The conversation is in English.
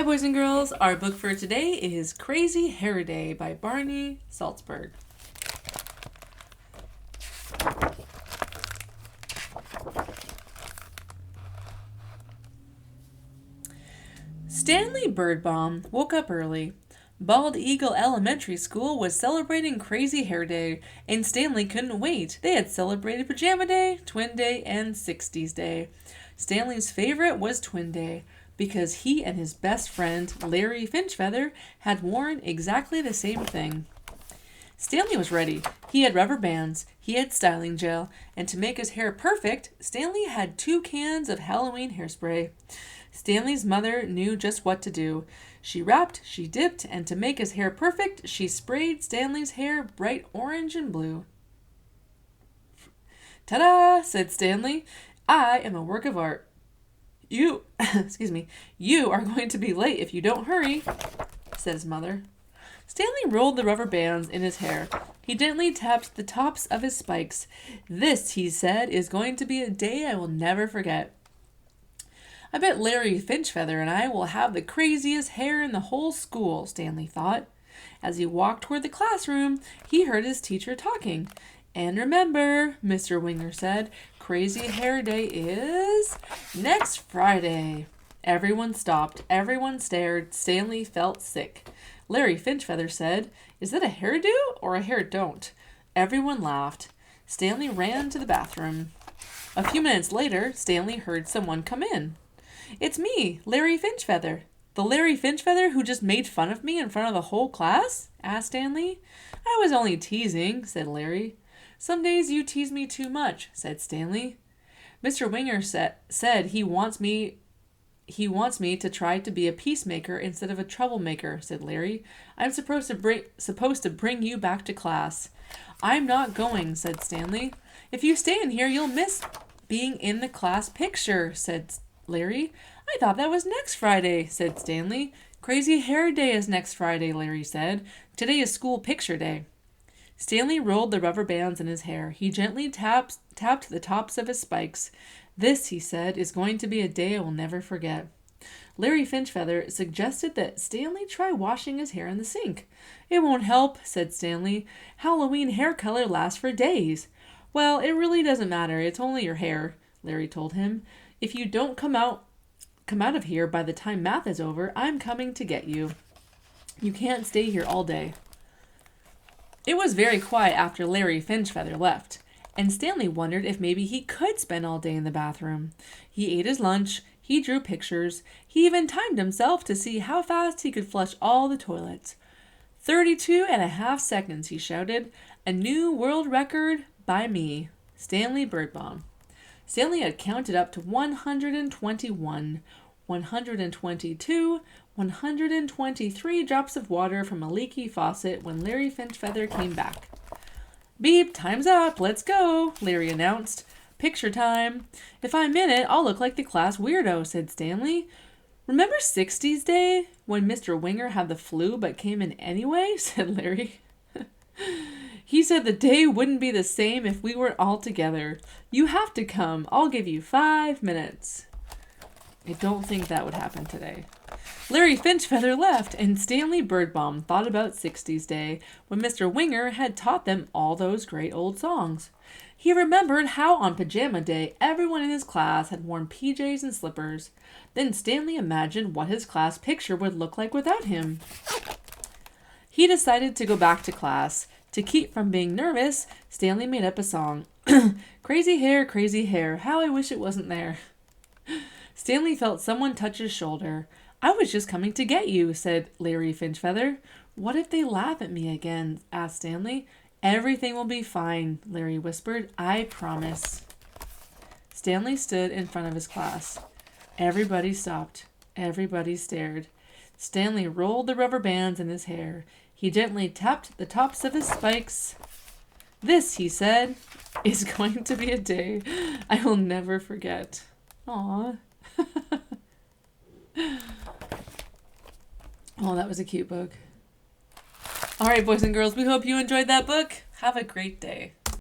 Hi, boys and girls. Our book for today is Crazy Hair Day by Barney, Saltzberg. Stanley Birdbaum woke up early. Bald Eagle Elementary School was celebrating Crazy Hair Day, and Stanley couldn't wait. They had celebrated Pajama Day, Twin Day, and 60s Day. Stanley's favorite was Twin Day, because he and his best friend, Larry Finchfeather, had worn exactly the same thing. Stanley was ready. He had rubber bands, he had styling gel, and to make his hair perfect, Stanley had 2 cans of Halloween hairspray. Stanley's mother knew just what to do. She wrapped, she dipped, and to make his hair perfect, she sprayed Stanley's hair bright orange and blue. "Ta-da!" said Stanley. "I am a work of art. You are going to be late if you don't hurry," said his mother. Stanley rolled the rubber bands in his hair. He gently tapped the tops of his spikes. "This," he said, "is going to be a day I will never forget. I bet Larry Finchfeather and I will have the craziest hair in the whole school," Stanley thought. As he walked toward the classroom, he heard his teacher talking. "And remember," Mr. Winger said, "Crazy Hair Day is next Friday." Everyone stopped. Everyone stared. Stanley felt sick. Larry Finchfeather said, "Is that a hairdo or a hair don't?" Everyone laughed. Stanley ran to the bathroom. A few minutes later, Stanley heard someone come in. "It's me, Larry Finchfeather." "The Larry Finchfeather who just made fun of me in front of the whole class?" asked Stanley. "I was only teasing," said Larry. "Some days you tease me too much," said Stanley. "Mr. Winger said he wants me to try to be a peacemaker instead of a troublemaker," said Larry. "I'm supposed to bring you back to class." "I'm not going," said Stanley. "If you stay in here, you'll miss being in the class picture," said Larry. "I thought that was next Friday," said Stanley. "Crazy Hair Day is next Friday," Larry said. "Today is school picture day." Stanley rolled the rubber bands in his hair. He gently tapped the tops of his spikes. "This," he said, "is going to be a day I will never forget." Larry Finchfeather suggested that Stanley try washing his hair in the sink. "It won't help," said Stanley. "Halloween hair color lasts for days." "Well, it really doesn't matter. It's only your hair," Larry told him. "If you don't come out of here by the time math is over, I'm coming to get you. You can't stay here all day." It was very quiet after Larry Finchfeather left, and Stanley wondered if maybe he could spend all day in the bathroom. He ate his lunch, he drew pictures, he even timed himself to see how fast he could flush all the toilets. 32.5 seconds, he shouted. "A new world record by me, Stanley Birdbaum." Stanley had counted up to 121, 122, 123 drops of water from a leaky faucet when Larry Finchfeather came back. "Beep, time's up, let's go," Larry announced. "Picture time." "If I'm in it, I'll look like the class weirdo," said Stanley. "Remember 60s Day, when Mr. Winger had the flu but came in anyway?" said Larry. "He said the day wouldn't be the same if we weren't all together. You have to come. I'll give you 5 minutes. I don't think that would happen today. Larry Finchfeather left, and Stanley Birdbaum thought about 60s Day, when Mr. Winger had taught them all those great old songs. He remembered how on Pajama Day everyone in his class had worn PJs and slippers. Then Stanley imagined what his class picture would look like without him. He decided to go back to class. To keep from being nervous, Stanley made up a song. Crazy hair, how I wish it wasn't there." Stanley felt someone touch his shoulder. "I was just coming to get you," said Larry Finchfeather. "What if they laugh at me again?" asked Stanley. "Everything will be fine," Larry whispered. "I promise." Stanley stood in front of his class. Everybody stopped. Everybody stared. Stanley rolled the rubber bands in his hair. He gently tapped the tops of his spikes. "This," he said, "is going to be a day I will never forget." Aww. Oh, that was a cute book. All right, boys and girls, we hope you enjoyed that book. Have a great day.